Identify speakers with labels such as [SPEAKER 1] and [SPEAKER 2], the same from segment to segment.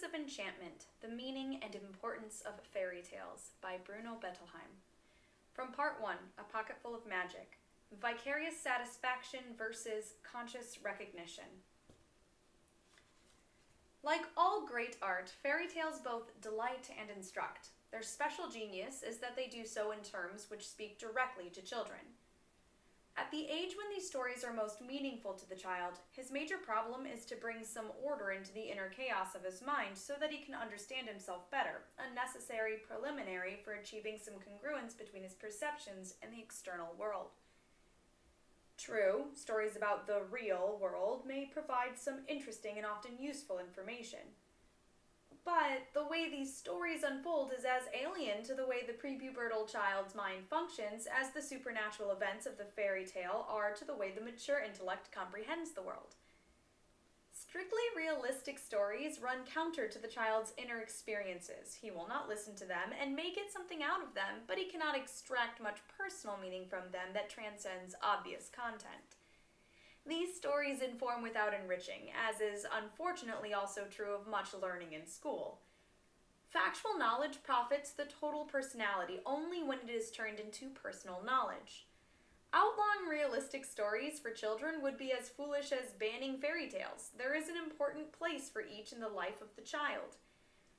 [SPEAKER 1] of Enchantment, The Meaning and Importance of Fairy Tales by Bruno Bettelheim. From Part 1, A Pocketful of Magic, Vicarious Satisfaction versus Conscious Recognition. Like all great art, fairy tales both delight and instruct. Their special genius is that they do so in terms which speak directly to children. At the age when these stories are most meaningful to the child, his major problem is to bring some order into the inner chaos of his mind so that he can understand himself better, a necessary preliminary for achieving some congruence between his perceptions and the external world. True, stories about the real world may provide some interesting and often useful information. But the way these stories unfold is as alien to the way the prepubertal child's mind functions as the supernatural events of the fairy tale are to the way the mature intellect comprehends the world. Strictly realistic stories run counter to the child's inner experiences. He will not listen to them and may get something out of them, but he cannot extract much personal meaning from them that transcends obvious content. These stories inform without enriching, as is unfortunately also true of much learning in school. Factual knowledge profits the total personality only when it is turned into personal knowledge. Outlawing realistic stories for children would be as foolish as banning fairy tales. There is an important place for each in the life of the child.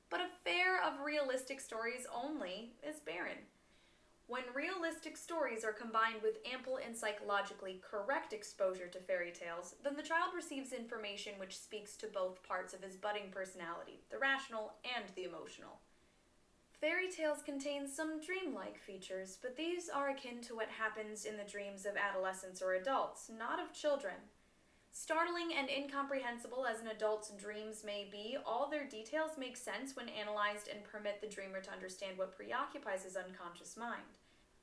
[SPEAKER 1] But a fair of realistic stories only is barren. When realistic stories are combined with ample and psychologically correct exposure to fairy tales, then the child receives information which speaks to both parts of his budding personality, the rational and the emotional. Fairy tales contain some dreamlike features, but these are akin to what happens in the dreams of adolescents or adults, not of children. Startling and incomprehensible as an adult's dreams may be, all their details make sense when analyzed and permit the dreamer to understand what preoccupies his unconscious mind.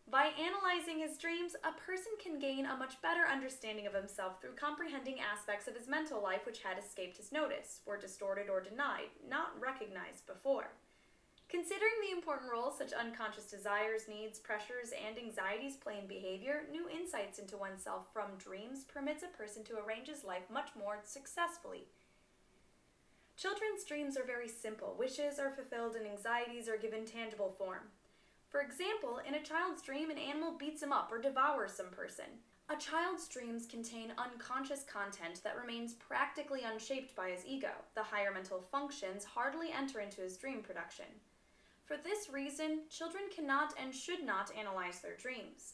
[SPEAKER 1] By analyzing his dreams, a person can gain a much better understanding of himself through comprehending aspects of his mental life which had escaped his notice, were distorted or denied, not recognized before. Considering the important role such unconscious desires, needs, pressures, and anxieties play in behavior, new insights into oneself from dreams permits a person to arrange his life much more successfully. Children's dreams are very simple. Wishes are fulfilled and anxieties are given tangible form. For example, in a child's dream, an animal beats him up or devours some person. A child's dreams contain unconscious content that remains practically unshaped by his ego. The higher mental functions hardly enter into his dream production. For this reason, children cannot and should not analyze their dreams.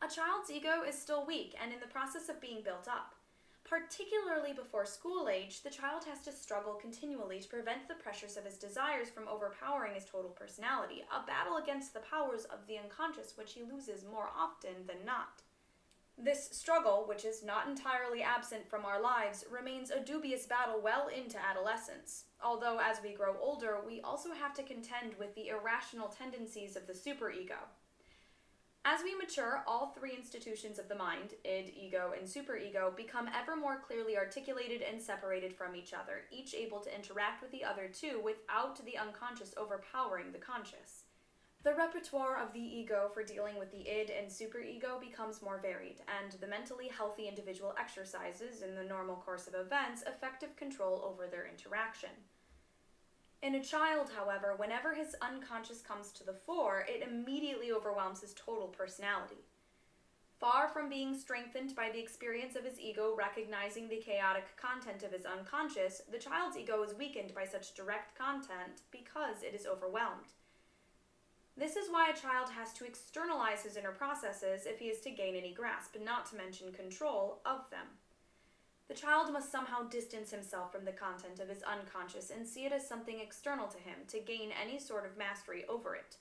[SPEAKER 1] A child's ego is still weak and in the process of being built up. Particularly before school age, the child has to struggle continually to prevent the pressures of his desires from overpowering his total personality, a battle against the powers of the unconscious which he loses more often than not. This struggle, which is not entirely absent from our lives, remains a dubious battle well into adolescence, although as we grow older, we also have to contend with the irrational tendencies of the superego. As we mature, all three institutions of the mind, id, ego, and superego, become ever more clearly articulated and separated from each other, each able to interact with the other two without the unconscious overpowering the conscious. The repertoire of the ego for dealing with the id and superego becomes more varied, and the mentally healthy individual exercises, in the normal course of events, effective control over their interaction. In a child, however, whenever his unconscious comes to the fore, it immediately overwhelms his total personality. Far from being strengthened by the experience of his ego recognizing the chaotic content of his unconscious, the child's ego is weakened by such direct content because it is overwhelmed. This is why a child has to externalize his inner processes if he is to gain any grasp, not to mention control, of them. The child must somehow distance himself from the content of his unconscious and see it as something external to him to gain any sort of mastery over it.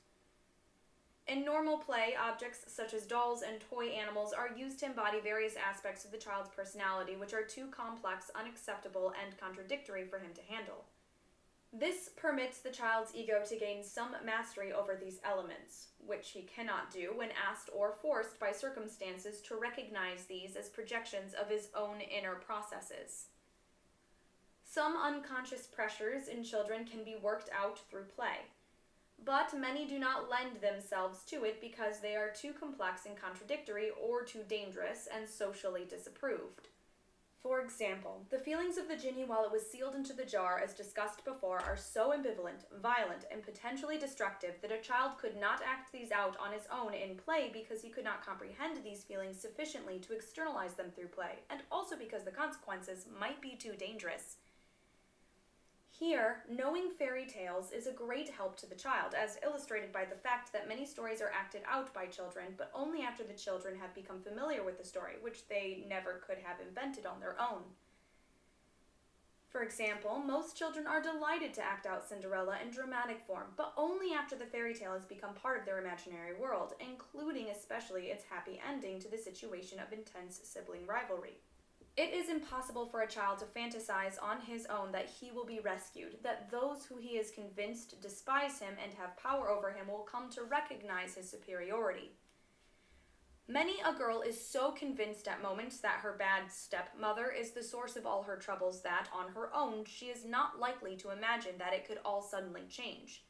[SPEAKER 1] In normal play, objects such as dolls and toy animals are used to embody various aspects of the child's personality which are too complex, unacceptable, and contradictory for him to handle. This permits the child's ego to gain some mastery over these elements, which he cannot do when asked or forced by circumstances to recognize these as projections of his own inner processes. Some unconscious pressures in children can be worked out through play, but many do not lend themselves to it because they are too complex and contradictory or too dangerous and socially disapproved. For example, the feelings of the genie while it was sealed into the jar, as discussed before, are so ambivalent, violent, and potentially destructive that a child could not act these out on his own in play because he could not comprehend these feelings sufficiently to externalize them through play, and also because the consequences might be too dangerous. Here, knowing fairy tales is a great help to the child, as illustrated by the fact that many stories are acted out by children, but only after the children have become familiar with the story, which they never could have invented on their own. For example, most children are delighted to act out Cinderella in dramatic form, but only after the fairy tale has become part of their imaginary world, including especially its happy ending to the situation of intense sibling rivalry. It is impossible for a child to fantasize on his own that he will be rescued, that those who he is convinced despise him and have power over him will come to recognize his superiority. Many a girl is so convinced at moments that her bad stepmother is the source of all her troubles that, on her own, she is not likely to imagine that it could all suddenly change.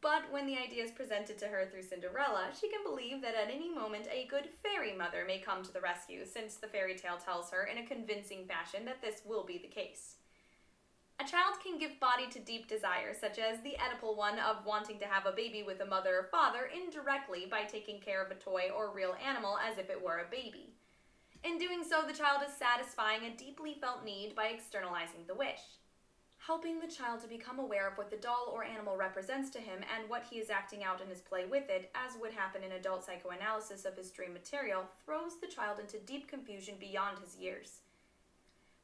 [SPEAKER 1] But when the idea is presented to her through Cinderella, she can believe that at any moment a good fairy mother may come to the rescue, since the fairy tale tells her in a convincing fashion that this will be the case. A child can give body to deep desires, such as the Oedipal one of wanting to have a baby with a mother or father, indirectly by taking care of a toy or real animal as if it were a baby. In doing so, the child is satisfying a deeply felt need by externalizing the wish. Helping the child to become aware of what the doll or animal represents to him and what he is acting out in his play with it, as would happen in adult psychoanalysis of his dream material, throws the child into deep confusion beyond his years.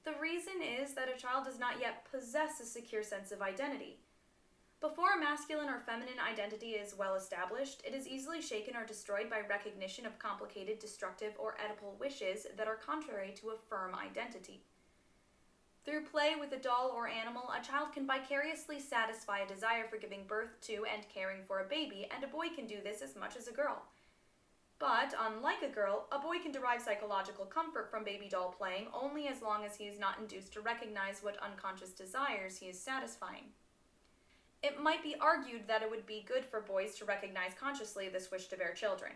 [SPEAKER 1] The reason is that a child does not yet possess a secure sense of identity. Before a masculine or feminine identity is well established, it is easily shaken or destroyed by recognition of complicated, destructive, or Oedipal wishes that are contrary to a firm identity. Through play with a doll or animal, a child can vicariously satisfy a desire for giving birth to and caring for a baby, and a boy can do this as much as a girl. But, unlike a girl, a boy can derive psychological comfort from baby doll playing only as long as he is not induced to recognize what unconscious desires he is satisfying. It might be argued that it would be good for boys to recognize consciously this wish to bear children.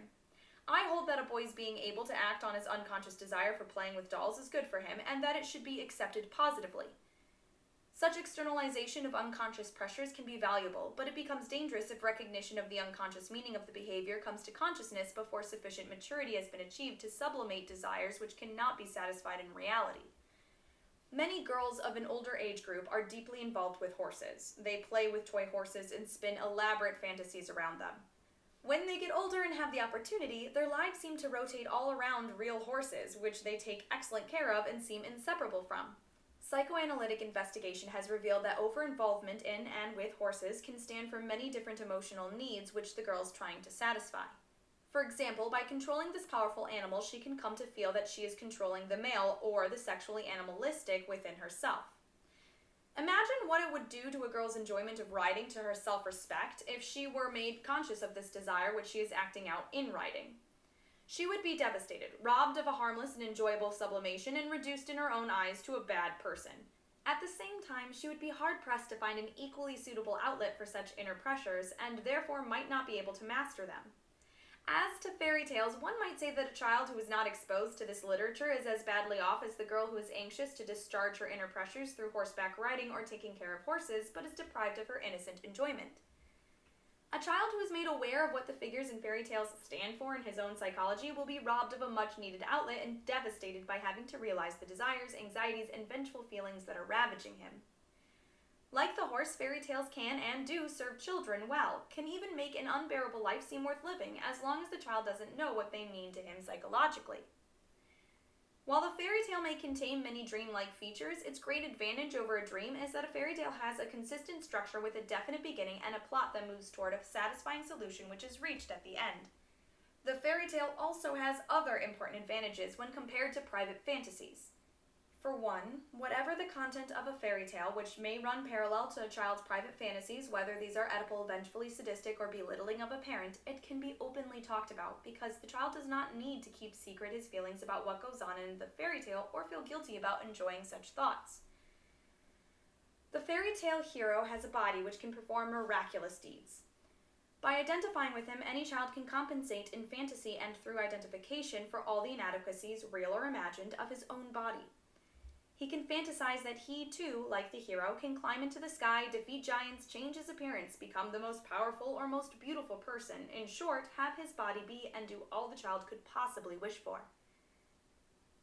[SPEAKER 1] I hold that a boy's being able to act on his unconscious desire for playing with dolls is good for him, and that it should be accepted positively. Such externalization of unconscious pressures can be valuable, but it becomes dangerous if recognition of the unconscious meaning of the behavior comes to consciousness before sufficient maturity has been achieved to sublimate desires which cannot be satisfied in reality. Many girls of an older age group are deeply involved with horses. They play with toy horses and spin elaborate fantasies around them. When they get older and have the opportunity, their lives seem to rotate all around real horses, which they take excellent care of and seem inseparable from. Psychoanalytic investigation has revealed that over-involvement in and with horses can stand for many different emotional needs which the girl is trying to satisfy. For example, by controlling this powerful animal, she can come to feel that she is controlling the male or the sexually animalistic within herself. Imagine what it would do to a girl's enjoyment of riding to her self-respect if she were made conscious of this desire which she is acting out in riding. She would be devastated, robbed of a harmless and enjoyable sublimation, and reduced in her own eyes to a bad person. At the same time, she would be hard-pressed to find an equally suitable outlet for such inner pressures, and therefore might not be able to master them. As to fairy tales, one might say that a child who is not exposed to this literature is as badly off as the girl who is anxious to discharge her inner pressures through horseback riding or taking care of horses, but is deprived of her innocent enjoyment. A child who is made aware of what the figures in fairy tales stand for in his own psychology will be robbed of a much-needed outlet and devastated by having to realize the desires, anxieties, and vengeful feelings that are ravaging him. Like the horse, fairy tales can and do serve children well, can even make an unbearable life seem worth living, as long as the child doesn't know what they mean to him psychologically. While the fairy tale may contain many dreamlike features, its great advantage over a dream is that a fairy tale has a consistent structure with a definite beginning and a plot that moves toward a satisfying solution which is reached at the end. The fairy tale also has other important advantages when compared to private fantasies. For one, whatever the content of a fairy tale, which may run parallel to a child's private fantasies, whether these are Oedipal, vengefully sadistic, or belittling of a parent, it can be openly talked about because the child does not need to keep secret his feelings about what goes on in the fairy tale or feel guilty about enjoying such thoughts. The fairy tale hero has a body which can perform miraculous deeds. By identifying with him, any child can compensate in fantasy and through identification for all the inadequacies, real or imagined, of his own body. He can fantasize that he, too, like the hero, can climb into the sky, defeat giants, change his appearance, become the most powerful or most beautiful person, in short, have his body be and do all the child could possibly wish for.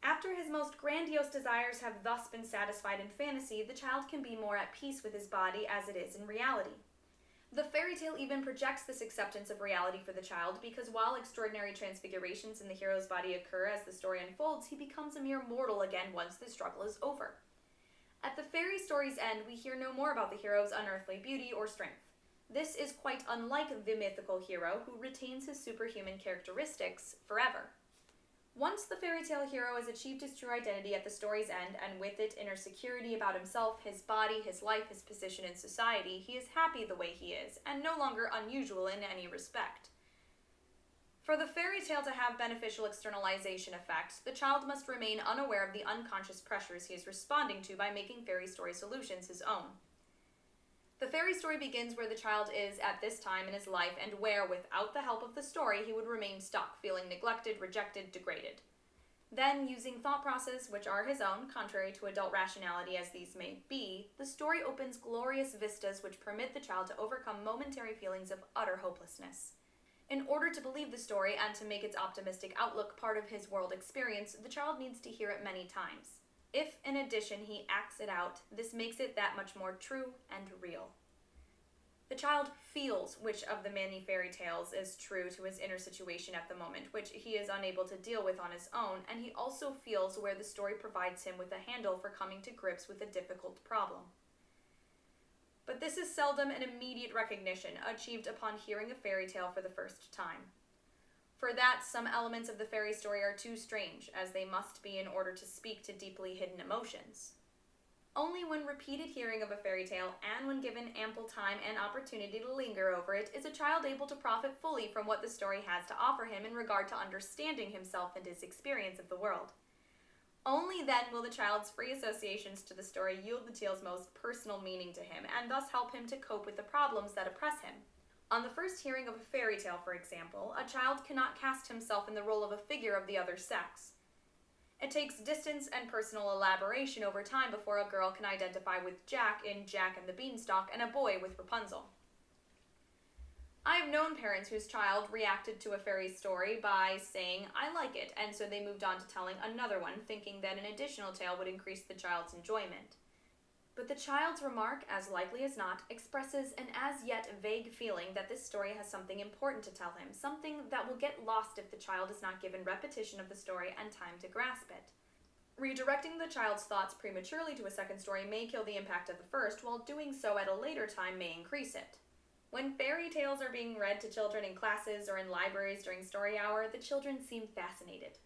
[SPEAKER 1] After his most grandiose desires have thus been satisfied in fantasy, the child can be more at peace with his body as it is in reality. The fairy tale even projects this acceptance of reality for the child because while extraordinary transfigurations in the hero's body occur as the story unfolds, he becomes a mere mortal again once the struggle is over. At the fairy story's end, we hear no more about the hero's unearthly beauty or strength. This is quite unlike the mythical hero, who retains his superhuman characteristics forever. Once the fairy tale hero has achieved his true identity at the story's end, and with it inner security about himself, his body, his life, his position in society, he is happy the way he is, and no longer unusual in any respect. For the fairy tale to have beneficial externalization effects, the child must remain unaware of the unconscious pressures he is responding to by making fairy story solutions his own. The fairy story begins where the child is at this time in his life and where, without the help of the story, he would remain stuck, feeling neglected, rejected, degraded. Then, using thought processes which are his own, contrary to adult rationality as these may be, the story opens glorious vistas which permit the child to overcome momentary feelings of utter hopelessness. In order to believe the story and to make its optimistic outlook part of his world experience, the child needs to hear it many times. If, in addition, he acts it out, this makes it that much more true and real. The child feels which of the many fairy tales is true to his inner situation at the moment, which he is unable to deal with on his own, and he also feels where the story provides him with a handle for coming to grips with a difficult problem. But this is seldom an immediate recognition achieved upon hearing a fairy tale for the first time. For that, some elements of the fairy story are too strange, as they must be in order to speak to deeply hidden emotions. Only when repeated hearing of a fairy tale, and when given ample time and opportunity to linger over it, is a child able to profit fully from what the story has to offer him in regard to understanding himself and his experience of the world. Only then will the child's free associations to the story yield the tale's most personal meaning to him, and thus help him to cope with the problems that oppress him. On the first hearing of a fairy tale, for example, a child cannot cast himself in the role of a figure of the other sex. It takes distance and personal elaboration over time before a girl can identify with Jack in Jack and the Beanstalk and a boy with Rapunzel. I have known parents whose child reacted to a fairy story by saying, "I like it," and so they moved on to telling another one, thinking that an additional tale would increase the child's enjoyment. But the child's remark, as likely as not, expresses an as yet vague feeling that this story has something important to tell him, something that will get lost if the child is not given repetition of the story and time to grasp it. Redirecting the child's thoughts prematurely to a second story may kill the impact of the first, while doing so at a later time may increase it. When fairy tales are being read to children in classes or in libraries during story hour, the children seem fascinated.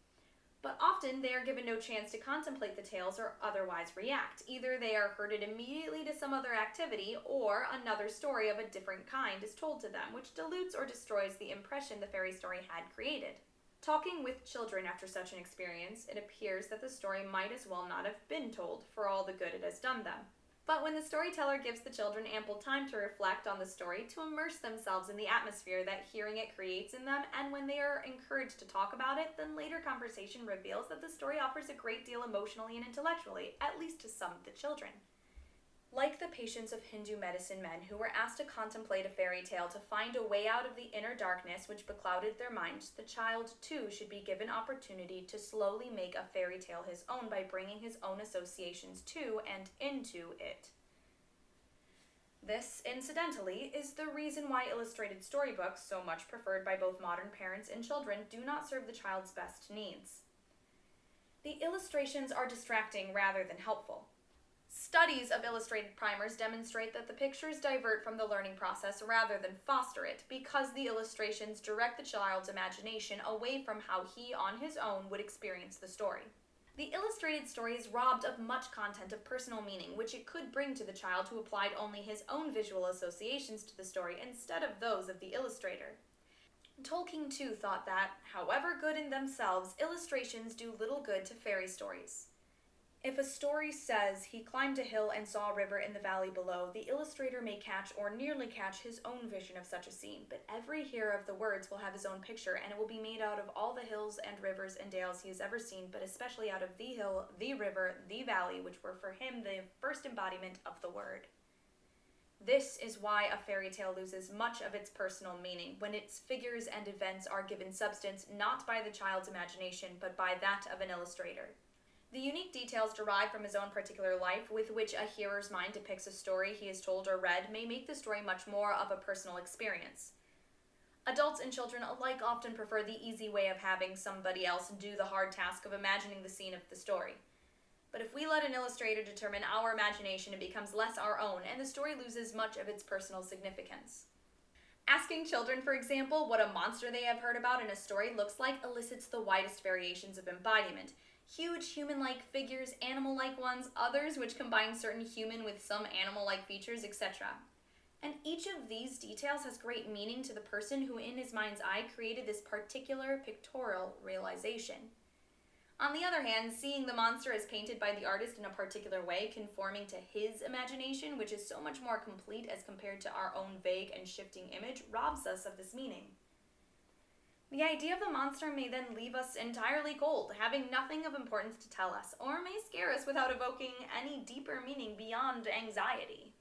[SPEAKER 1] But often they are given no chance to contemplate the tales or otherwise react. Either they are herded immediately to some other activity, or another story of a different kind is told to them, which dilutes or destroys the impression the fairy story had created. Talking with children after such an experience, it appears that the story might as well not have been told, for all the good it has done them. But when the storyteller gives the children ample time to reflect on the story, to immerse themselves in the atmosphere that hearing it creates in them, and when they are encouraged to talk about it, then later conversation reveals that the story offers a great deal emotionally and intellectually, at least to some of the children. Like the patients of Hindu medicine men who were asked to contemplate a fairy tale to find a way out of the inner darkness which beclouded their minds, the child too should be given opportunity to slowly make a fairy tale his own by bringing his own associations to and into it. This, incidentally, is the reason why illustrated storybooks, so much preferred by both modern parents and children, do not serve the child's best needs. The illustrations are distracting rather than helpful. Studies of illustrated primers demonstrate that the pictures divert from the learning process rather than foster it, because the illustrations direct the child's imagination away from how he on his own would experience the story. The illustrated story is robbed of much content of personal meaning, which it could bring to the child who applied only his own visual associations to the story instead of those of the illustrator. Tolkien too thought that, however good in themselves, illustrations do little good to fairy stories. If a story says he climbed a hill and saw a river in the valley below, the illustrator may catch or nearly catch his own vision of such a scene, but every hearer of the words will have his own picture, and it will be made out of all the hills and rivers and dales he has ever seen, but especially out of the hill, the river, the valley, which were for him the first embodiment of the word. This is why a fairy tale loses much of its personal meaning, when its figures and events are given substance not by the child's imagination, but by that of an illustrator. The unique details derived from his own particular life, with which a hearer's mind depicts a story he has told or read, may make the story much more of a personal experience. Adults and children alike often prefer the easy way of having somebody else do the hard task of imagining the scene of the story. But if we let an illustrator determine our imagination, it becomes less our own, and the story loses much of its personal significance. Asking children, for example, what a monster they have heard about in a story looks like elicits the widest variations of embodiment. Huge human-like figures, animal-like ones, others which combine certain human with some animal-like features, etc. And each of these details has great meaning to the person who in his mind's eye created this particular pictorial realization. On the other hand, seeing the monster as painted by the artist in a particular way, conforming to his imagination, which is so much more complete as compared to our own vague and shifting image, robs us of this meaning. The idea of the monster may then leave us entirely cold, having nothing of importance to tell us, or may scare us without evoking any deeper meaning beyond anxiety.